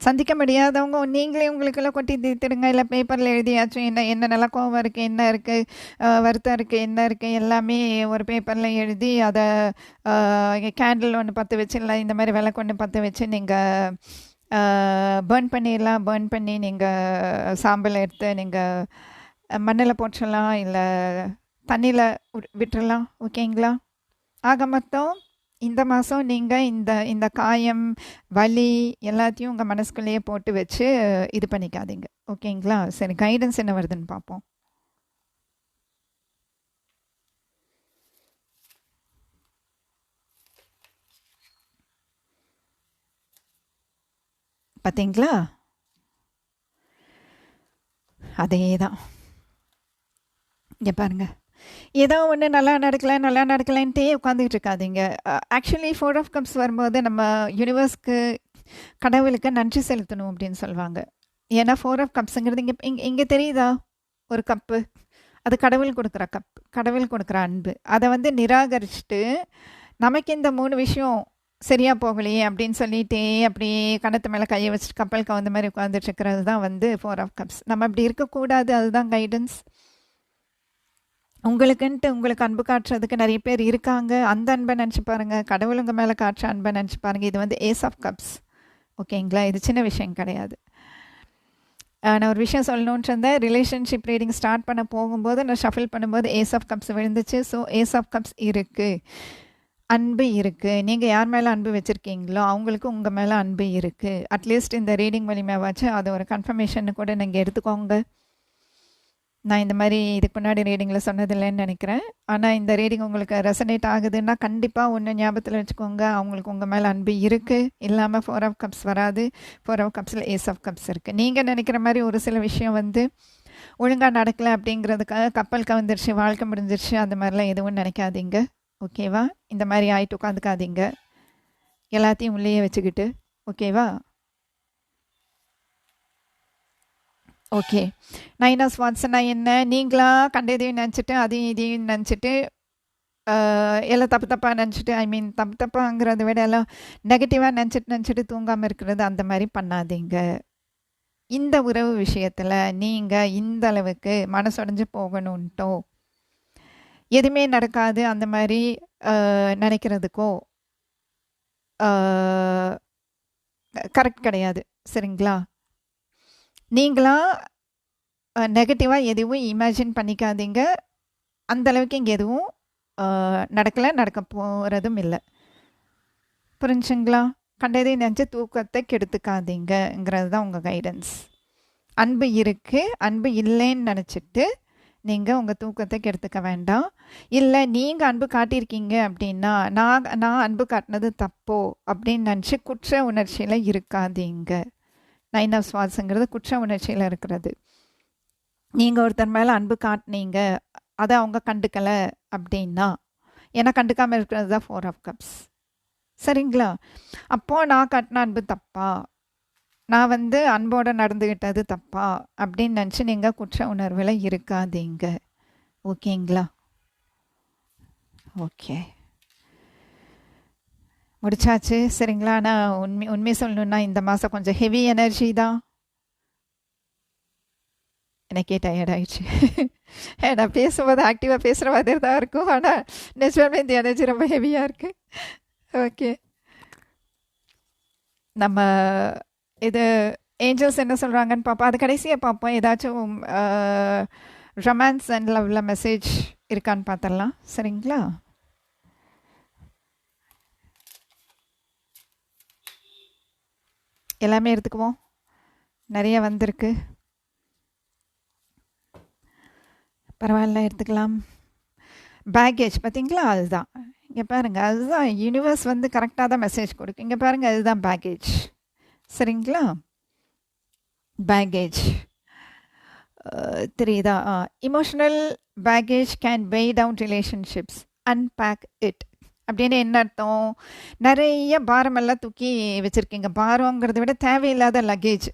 சந்திக்க முடியாதவங்க நீங்களே உங்களுக்கெல்லாம் கொட்டி தீர்த்துடுங்க. இல்லை பேப்பரில் எழுதியாச்சும் என்னென்னலாம் கோவம் இருக்குது, என்ன இருக்குது, வருத்தம் இருக்குது, என்ன இருக்குது எல்லாமே ஒரு பேப்பரில் எழுதி அதை கேண்டில் ஒன்று பற்ற வச்சு இல்லை இந்த மாதிரி விளக்கு ஒன்று பற்ற வச்சு நீங்கள் பேர்ன் பண்ணிடலாம். பேர்ன் பண்ணி நீங்கள் சாம்பல் எடுத்து நீங்கள் மண்ணில் போட்டுடலாம், இல்லை தண்ணியில் விட்டுறலாம். ஓகேங்களா? ஆக மொத்தம் இந்த மாதம் நீங்கள் இந்த காயம் வலி எல்லாத்தையும் உங்கள் மனசுக்குள்ளேயே போட்டு வச்சு இது பண்ணிக்காதீங்க. ஓகேங்களா? சரி, கைடன்ஸ் என்ன வருதுன்னு பார்ப்போம். பார்த்தீங்களா? அதே தான். இங்கே பாருங்கள், ஏதோ ஒன்று நல்லா நடக்கலைன்ட்டே உட்காந்துக்கிட்டு இருக்காதீங்க. ஆக்சுவலி 4 ஆஃப் கப்ஸ் வரும்போது நம்ம யூனிவர்ஸ்க்கு, கடவுளுக்கு நன்றி செலுத்தணும் அப்படின்னு சொல்லுவாங்க. ஏன்னா 4 ஆஃப் கப்ஸுங்கிறது இங்கே தெரியுதா ஒரு கப்பு, அது கடவுள் கொடுக்குற கப், கடவுள் கொடுக்குற அன்பு. அதை நிராகரிச்சுட்டு நமக்கு இந்த 3 விஷயம் சரியாக போகலையே அப்படின்னு சொல்லிட்டே அப்படியே கணத்து மேலே கையை வச்சுட்டு கப்பல் கவுந்த மாதிரி உட்காந்துட்டு இருக்கிறது தான் 4 ஆஃப் கப்ஸ். நம்ம அப்படி இருக்கக்கூடாது. அதுதான் கைடன்ஸ். உங்களுக்கு அன்பு காட்டுறதுக்கு நிறைய பேர் இருக்காங்க. அந்த அன்பை நினச்சி பாருங்கள். கடவுள் உங்கள் மேலே காட்டுற அன்பை நினச்சி பாருங்கள். இது ஏஸ் ஆஃப் கப்ஸ். ஓகேங்களா? இது சின்ன விஷயம் கிடையாது. நான் ஒரு விஷயம் சொல்லணுன்ட்டு இருந்தேன். ரிலேஷன்ஷிப் ரீடிங் ஸ்டார்ட் பண்ண போகும்போது நான் ஷஃபில் பண்ணும்போது ஏஸ் ஆஃப் கப்ஸ் விழுந்துச்சு. ஸோ ஏஸ் ஆஃப் கப்ஸ் இருக்குது, அன்பு இருக்குது. நீங்கள் யார் மேலே அன்பு வச்சுருக்கீங்களோ அவங்களுக்கு உங்கள் மேலே அன்பு இருக்குது. அட்லீஸ்ட் இந்த ரீடிங் வலிமையாச்சு அது ஒரு கன்ஃபர்மேஷன் கூட நீங்கள் எடுத்துக்கோங்க. நான் இந்த மாதிரி இதுக்கு முன்னாடி ரீடிங்கில் சொன்னதில்லைன்னு நினைக்கிறேன். ஆனால் இந்த ரீடிங் உங்களுக்கு ரெசனேட் ஆகுதுன்னா கண்டிப்பாக ஒன்று ஞாபகத்தில் வச்சுக்கோங்க, அவங்களுக்கு உங்கள் மேலே அன்பு இருக்குது. இல்லாமல் 4 ஆஃப் கப்ஸ் வராது. 4 ஆஃப் கப்ஸில் ஏஸ் ஆஃப் கப்ஸ் இருக்குது. நீங்கள் நினைக்கிற மாதிரி ஒரு சில விஷயம் ஒழுங்காக நடக்கலை அப்படிங்கிறதுக்காக கப்பல் கவுந்துருச்சு, வாழ்க்கை முடிஞ்சிருச்சு, அந்த மாதிரிலாம் எதுவும் நினைக்காதீங்க. ஓகேவா? இந்த மாதிரி ஆகிட்டு உட்காந்துக்காதீங்க எல்லாத்தையும் உள்ளேயே வச்சுக்கிட்டு. ஓகேவா? ஓகே. 9 ஆஃப் வான்ஸ்னா என்ன? நீங்களா கண்டதையும் நினச்சிட்டு அதையும் இதையும் நினச்சிட்டு எல்லாம் தப்பாக நினச்சிட்டு, ஐ மீன் தப்பாங்கிறத விட எல்லாம் நெகட்டிவாக நினச்சிட்டு தூங்காமல் இருக்கிறது, அந்த மாதிரி பண்ணாதீங்க. இந்த உறவு விஷயத்தில் நீங்கள் இந்த அளவுக்கு மனசுடைஞ்சு போகணுன்ட்டோ எதுவுமே நடக்காது அந்த மாதிரி நினைக்கிறதுக்கோ கரெக்ட் கிடையாது. சரிங்களா? நீங்களா நெகட்டிவாக எதுவும் இமேஜின் பண்ணிக்காதீங்க. அந்தளவுக்கு இங்கே எதுவும் நடக்கலை, நடக்க போகிறதும் இல்லை. புரிஞ்சுங்களா? கண்டதை நினச்சி தூக்கத்தை கெடுத்துக்காதீங்கிறது தான் உங்கள் கைடன்ஸ். அன்பு இருக்குது, அன்பு இல்லைன்னு நினச்சிட்டு நீங்கள் உங்கள் தூக்கத்தை கெடுத்துக்க வேண்டாம். இல்லை நீங்கள் அன்பு காட்டியிருக்கீங்க அப்படின்னா நான் அன்பு காட்டினது தப்போ அப்படின்னு நினச்சி குற்ற உணர்ச்சியில் இருக்காதீங்க. 9 ஆஃப் ஸ்வாட்ஸுங்கிறது குற்ற உணர்ச்சியில் இருக்கிறது. நீங்கள் ஒருத்தர் மேலே அன்பு காட்டினீங்க, அதை அவங்க கண்டுக்கலை அப்படின்னா, ஏன்னா கண்டுக்காமல் இருக்கிறது தான் 4 ஆஃப் கப்ஸ். சரிங்களா? அப்போது நான் காட்டின அன்பு தப்பா, நான் அன்போடு நடந்துக்கிட்டது தப்பா அப்படின்னு நினச்சி நீங்கள் குற்ற உணர்வில் இருக்காதீங்க. ஓகேங்களா? ஓகே, முடிச்சாச்சு. சரிங்களா? ஆனால் உண்மை சொல்லணுன்னா இந்த மாதம் கொஞ்சம் ஹெவி எனர்ஜி தான். எனக்கே டயர்டாயிடுச்சு. நான் பேசும்போது ஆக்டிவாக பேசுகிற மாதிரி தான் இருக்கும், ஆனால் நிஜமே இந்த எனர்ஜி ரொம்ப ஹெவியாக இருக்குது. ஓகே, நம்ம இது ஏஞ்சல்ஸ் என்ன சொல்கிறாங்கன்னு பார்ப்போம். அது கடைசியாக பார்ப்போம். ஏதாச்சும் ரொமான்ஸ் அண்ட் லவ்வில் மெசேஜ் இருக்கான்னு பார்த்துடலாம். சரிங்களா? எல்லாமே எடுத்துக்குவோம், நிறைய வந்திருக்கு. பரவாயில்ல, எடுத்துக்கலாம். பேக்கேஜ் பார்த்தீங்களா, அதுதான். இங்கே பாருங்கள், அதுதான் யூனிவர்ஸ் கரெக்டாக தான் மெசேஜ் கொடுக்கு. இங்கே பாருங்கள், அதுதான் பேக்கேஜ். சரிங்களா? பேக்கேஜ் தெரியுதா? Emotional baggage can weigh down relationships, unpack it. அப்படின்னு என்ன அர்த்தம்? நிறைய பாரமெல்லாம் தூக்கி வச்சுருக்கீங்க. பாரங்கிறத விட தேவையில்லாத லக்கேஜ்.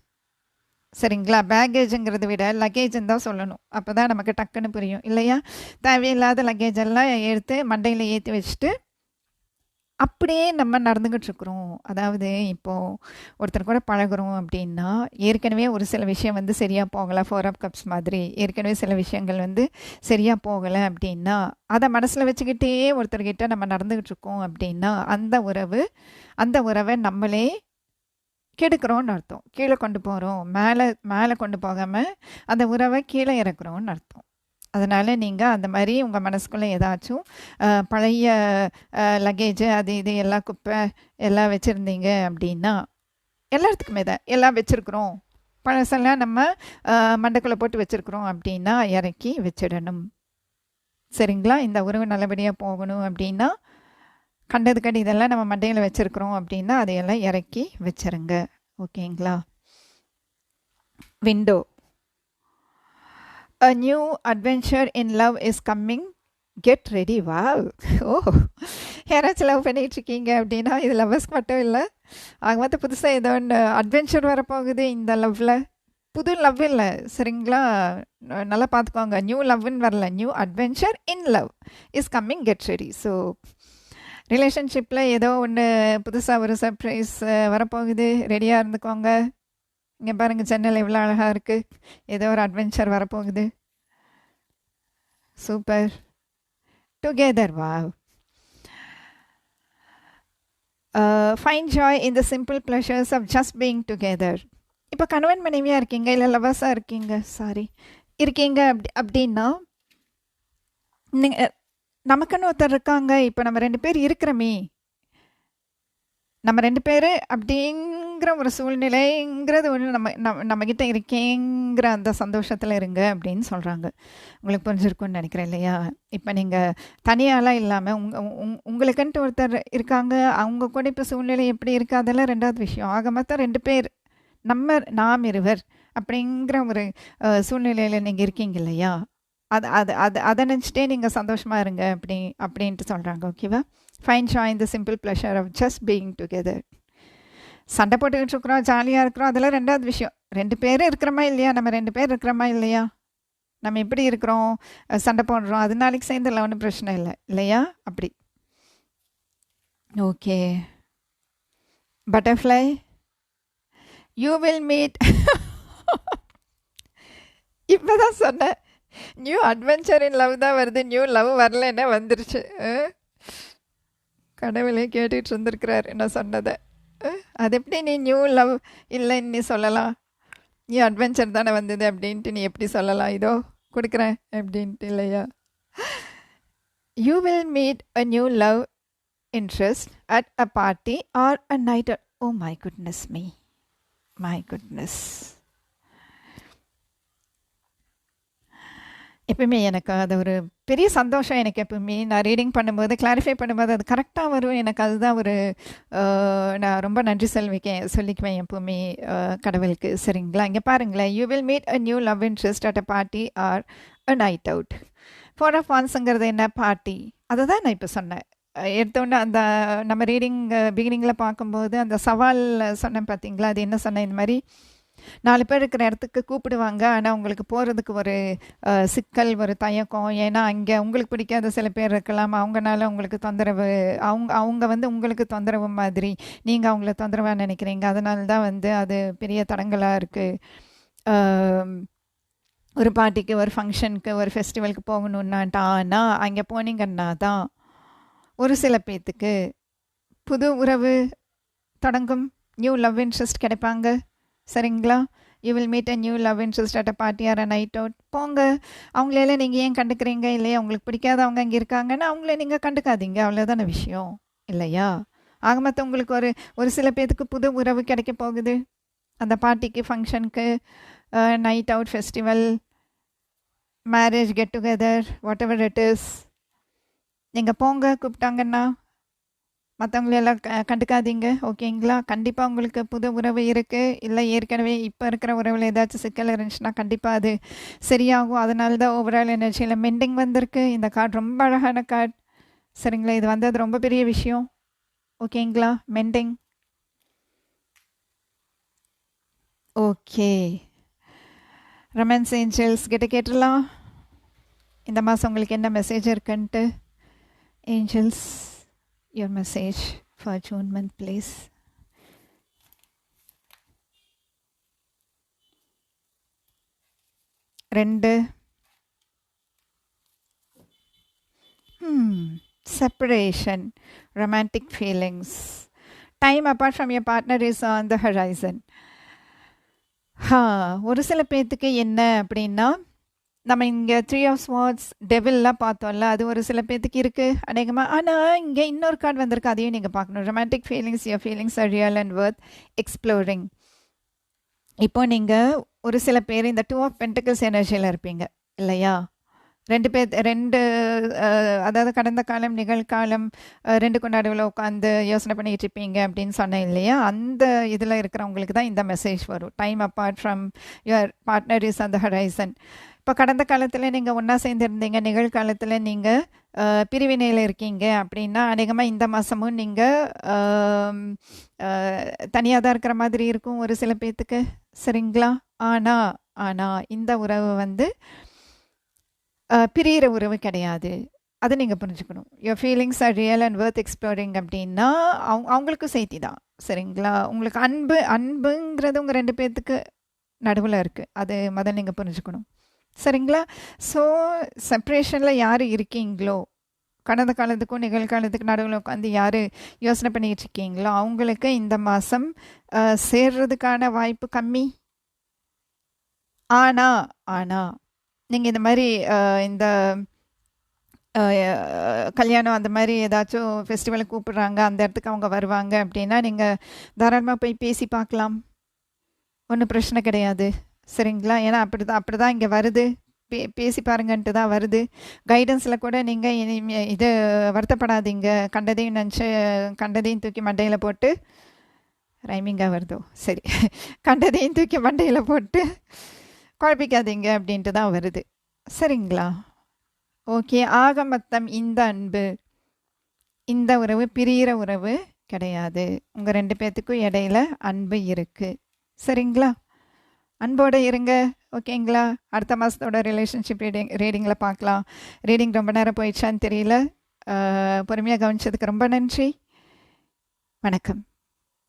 சரிங்களா? பேக்கேஜுங்கிறத விட லக்கேஜுன்னு தான் சொல்லணும். அப்போ தான் நமக்கு டக்குன்னு புரியும் இல்லையா? தேவையில்லாத லக்கேஜ் எல்லாம் எடுத்து மண்டையில் ஏற்றி வச்சுட்டு அப்படியே நம்ம நடந்துக்கிட்டுருக்குறோம். அதாவது இப்போது ஒருத்தர் கூட பழகுறோம் அப்படின்னா, ஏற்கனவே ஒரு சில விஷயம் சரியாக போகலை, 4 ஆஃப் கப்ஸ் மாதிரி ஏற்கனவே சில விஷயங்கள் சரியாக போகலை அப்படின்னா, அதை மனசில் வச்சுக்கிட்டே ஒருத்தர்கிட்ட நம்ம நடந்துக்கிட்டுருக்கோம் அப்படின்னா, அந்த உறவை நம்மளே கெடுக்கிறோன்னு அர்த்தம். கீழே கொண்டு போகிறோம், மேலே கொண்டு போகாமல் அந்த உறவை கீழே இறக்குறோன்னு அர்த்தம். அதனால் நீங்கள் அந்த மாதிரி உங்கள் மனசுக்குள்ளே ஏதாச்சும் பழைய லக்கேஜு அது இது எல்லாம் குப்பை எல்லாம் வச்சுருந்தீங்க அப்படின்னா, எல்லாத்துக்குமே தான் எல்லாம் வச்சுருக்குறோம், பழசெல்லாம் நம்ம மண்டைக்குள்ளே போட்டு வச்சுருக்குறோம் அப்படின்னா இறக்கி வச்சிடணும். சரிங்களா? இந்த உறவு நல்லபடியாக போகணும் அப்படின்னா, கண்டது கடி இதெல்லாம் நம்ம மண்டையில் வச்சுருக்குறோம் அப்படின்னா அதையெல்லாம் இறக்கி வச்சுருங்க. ஓகேங்களா? Window. A new adventure in love is coming. Get ready. Wow. யாராச்சும் லவ் பண்ணிகிட்ருக்கீங்க அப்படின்னா, இது லவ்வர்ஸ்க்கு மட்டும் இல்லை, ஆக புதுசாக ஏதோ ஒன்று அட்வென்ச்சர் வரப்போகுது இந்த லவ்வில். புது லவ் இல்லை, சரிங்களா? நல்லா பார்த்துக்கோங்க. நியூ லவ்னு வரல, new adventure in love is coming. Get ready. So ரிலேஷன்ஷிப்பில் ஏதோ ஒன்று புதுசாக ஒரு சர்ப்ரைஸ் வரப்போகுது, ரெடியாக இருந்துக்கோங்க. இங்கே பாருங்கள், சென்னையில் எவ்வளோ அழகாக இருக்குது. ஏதோ ஒரு அட்வென்ச்சர் வரப்போகுது. சூப்பர். டுகெதர். வா. Find joy in the simple pleasures of just being together. இப்போ கணவன் மனைவியாக இருக்கீங்க, இல்லை லவர்ஸாக இருக்கீங்க அப்படின்னா, நீங்கள் நமக்குன்னு ஒருத்தர் இருக்காங்க, இப்போ நம்ம 2 பேர் இருக்கிறோமே, நம்ம 2 பேர் அப்படிங்கிற ஒரு சூழ்நிலைங்கிறது ஒன்று நம்மக்கிட்ட இருக்கேங்கிற அந்த சந்தோஷத்தில் இருங்க அப்படின்னு சொல்கிறாங்க. உங்களுக்கு புரிஞ்சிருக்குன்னு நினைக்கிறேன் இல்லையா? இப்போ நீங்கள் தனியாலாம் இல்லாமல் உங்களுக்குன்ட்டு ஒருத்தர் இருக்காங்க, அவங்க கூட இப்போ சூழ்நிலை எப்படி இருக்குது அதெல்லாம் 2வது விஷயம். ஆக மொத்தம் 2 பேர், நாம் இருவர் அப்படிங்கிற ஒரு சூழ்நிலையில் நீங்கள் இருக்கீங்க இல்லையா? அதை நினச்சிட்டே நீங்கள் சந்தோஷமாக இருங்க அப்படின்ட்டு சொல்கிறாங்க. ஓகேவா? Find joy in the simple pleasure of just being together. சண்டை போட்டுக்கிட்டு இருக்கிறோம், ஜாலியாக இருக்கிறோம், அதெல்லாம் 2வது விஷயம். 2 பேர் இருக்கிறோமா இல்லையா? நம்ம 2 பேர் இருக்கிறோமா இல்லையா? நம்ம எப்படி இருக்கிறோம்? சண்டை போடுறோம், அது நாளைக்கு சேர்ந்துடலாம், ஒன்றும் பிரச்சனை இல்லை இல்லையா? அப்படி. Okay. Butterfly. You will meet. இப்போ தான் சொன்னேன், நியூ அட்வென்ச்சர் இன் லவ் தான் வருது, நியூ லவ் வரலன்னா வந்துருச்சு. கடவுளே கேட்டுட்டு இருந்திருக்கிறார் என்ன சொன்னதை. அது எப்படி நீ நியூ லவ் இல்லைன்னு நீ சொல்லலாம்? நியூ அட்வென்ச்சர் தானே வந்தது அப்படின்ட்டு நீ எப்படி சொல்லலாம்? இதோ கொடுக்குறேன் அப்படின்ட்டு இல்லையா? You will meet a new love interest at a party or a night. Oh my goodness me, my goodness. எப்பவுமே எனக்கு அது ஒரு பெரிய சந்தோஷம். எனக்கு எப்பவுமே நான் ரீடிங் பண்ணும்போது கிளாரிஃபை பண்ணும்போது அது கரெக்டாக வரும். எனக்கு அதுதான் ஒரு நான் ரொம்ப நன்றி சொல்லிக்குவேன் எப்பவுமே கடவுளுக்கு. சரிங்களா? இங்கே பாருங்களேன், you will meet a new love interest at a party or a night out. Four of வான்ஸுங்கிறது என்ன? பார்ட்டி. அதை தான் நான் இப்போ சொன்னேன். எடுத்தோன்னே அந்த நம்ம ரீடிங் பிகினிங்கில் பார்க்கும்போது அந்த சவால் சொன்னேன் பார்த்தீங்களா? அது என்ன சொன்னேன்? இந்த மாதிரி 4 பேர் இருக்கிற இடத்துக்கு கூப்பிடுவாங்க. ஆனால் உங்களுக்கு போகிறதுக்கு ஒரு சிக்கல், ஒரு தயக்கம். ஏன்னா அங்கே உங்களுக்கு பிடிக்காத சில பேர் இருக்கலாம். அவங்கனால உங்களுக்கு தொந்தரவு, அவங்க வந்து உங்களுக்கு தொந்தரவு மாதிரி நீங்கள் அவங்கள தொந்தரவாக நினைக்கிறீங்க. அதனால தான் வந்து அது பெரிய தடங்கலாக இருக்குது. ஒரு பார்ட்டிக்கு, ஒரு ஃபங்க்ஷனுக்கு, ஒரு ஃபெஸ்டிவலுக்கு போகணுன்னாட்டா. ஆனால் அங்கே போனீங்கன்னா தான் ஒரு சில பேர்த்துக்கு புது உறவு தொடங்கும், நியூ லவ் இன்ட்ரெஸ்ட் கிடைப்பாங்க. சரிங்களா? You will meet a new love interest at a party or a night out. போங்க. அவங்களெல்லாம் நீங்கள் ஏன் கண்டுக்கிறீங்க? இல்லையா, உங்களுக்கு பிடிக்காதவங்க அங்கே இருக்காங்கன்னா அவங்கள நீங்கள் கண்டுக்காதீங்க. அவ்வளோதான விஷயம், இல்லையா? ஆக மொத்தம் உங்களுக்கு ஒரு சில பேர்த்துக்கு புது உறவு கிடைக்க போகுது. அந்த பார்ட்டிக்கு, ஃபங்க்ஷனுக்கு, night out, festival, marriage, get together, what ever it is, நீங்கள் போங்க கூப்பிட்டாங்கன்னா. மற்றவங்களெல்லாம் கண்டுக்காதீங்க. ஓகேங்களா? கண்டிப்பாக உங்களுக்கு புது உறவு இருக்குது. இல்லை ஏற்கனவே இப்போ இருக்கிற உறவில் ஏதாச்சும் சிக்கல் இருந்துச்சுன்னா கண்டிப்பாக அது சரியாகும். அதனால தான் ஓவரால் எனர்ஜியில் மெண்டிங் வந்திருக்கு. இந்த கார்டு ரொம்ப அழகான கார்டு. சரிங்களா? இது வந்தது ரொம்ப பெரிய விஷயம். ஓகேங்களா? மெண்டிங். ஓகே, ரொமான்ஸ் ஏஞ்சல்ஸ் கிட்ட கேட்டுடலாம் இந்த மாதம் உங்களுக்கு என்ன மெசேஜ் இருக்குன்ட்டு. Angels, your message for June month, please. ரெண்டு. Separation, romantic feelings. Time apart from your partner is on the horizon. ஒரு சில பேர்த்துக்கு என்ன அப்படின்னா, நம்ம இங்கே 3 of Swords, டெவில்லாம் பார்த்தோம்ல, அது ஒரு சில பேர்த்துக்கு இருக்குது அநேகமாக. ஆனால் இங்கே இன்னொரு கார்டு வந்திருக்கு, அதையும் நீங்கள் பார்க்கணும். Romantic feelings, your feelings are real and worth exploring. இப்போ நீங்கள் ஒரு சில பேர் இந்த 2 of Pentacles எனர்ஜியில் இருப்பீங்க, இல்லையா? ரெண்டு அதாவது கடந்த காலம், நிகழ்காலம், 2க்கும் நடுவில் உட்காந்து யோசனை பண்ணிகிட்டு இருப்பீங்க அப்படின்னு சொன்னேன் இல்லையா? அந்த இதில் இருக்கிறவங்களுக்கு தான் இந்த மெசேஜ் வரும். Time apart from your partner is on the horizon. இப்போ கடந்த காலத்தில் நீங்கள் ஒன்றா சேர்ந்துருந்தீங்க, நிகழ்காலத்தில் நீங்கள் பிரிவினையில் இருக்கீங்க அப்படின்னா அநேகமாக இந்த மாதமும் நீங்கள் தனியாக தான் இருக்கிற மாதிரி இருக்கும் ஒரு சில பேர்த்துக்கு. சரிங்களா? ஆனால் இந்த உறவு வந்து பிரியிற உறவு கிடையாது. அதை நீங்கள் புரிஞ்சுக்கணும். Your feelings are real and worth exploring அப்படின்னா அவங்களுக்கும் செய்தி தான். சரிங்களா? உங்களுக்கு அன்புங்கிறது உங்கள் 2 பேர்த்துக்கு நடுவில் இருக்குது. அது முதல்ல நீங்கள் புரிஞ்சுக்கணும். சரிங்களா? ஸோ செப்ரேஷனில் யார் இருக்கீங்களோ, கடந்த காலத்துக்கும் நிகழ்காலத்துக்கு நடுவில் உட்காந்து யார் யோசனை பண்ணிக்கிட்டு இருக்கீங்களோ அவங்களுக்கு இந்த மாதம் சேர்றதுக்கான வாய்ப்பு கம்மி. ஆனால் நீங்கள் இந்த மாதிரி இந்த கல்யாணம் அந்த மாதிரி ஏதாச்சும் ஃபெஸ்டிவலுக்கு கூப்பிடுறாங்க, அந்த இடத்துக்கு அவங்க வருவாங்க அப்படின்னா நீங்கள் தாராளமாக போய் பேசி பார்க்கலாம். ஒன்றும் பிரச்சனை கிடையாது. சரிங்களா? ஏன்னா அப்படி தான் இங்கே வருது. பேசி பாருங்கன்ட்டு தான் வருது. கைடன்ஸில் கூட நீங்கள் இது வருத்தப்படாதீங்க. கண்டதையும் தூக்கி மண்டையில் போட்டு, ரைமிங்காக வருதோ சரி, கண்டதையும் தூக்கி மண்டையில் போட்டு குழப்பிக்காதீங்க அப்படின்ட்டு தான் வருது. சரிங்களா? ஓகே. ஆக மொத்தம் இந்த அன்பு, இந்த உறவு பிரியிற உறவு கிடையாது. உங்கள் 2 பேர்த்துக்கும் இடையில அன்பு இருக்குது. சரிங்களா? அன்போடு இருங்க. ஓகேங்களா? அடுத்த மாதத்தோட ரிலேஷன்ஷிப் ரீடிங்கில் பார்க்கலாம். ரீடிங் ரொம்ப நேரம் போயிடுச்சான்னு தெரியல. பொறுமையாக கவனிச்சதுக்கு ரொம்ப நன்றி. வணக்கம்.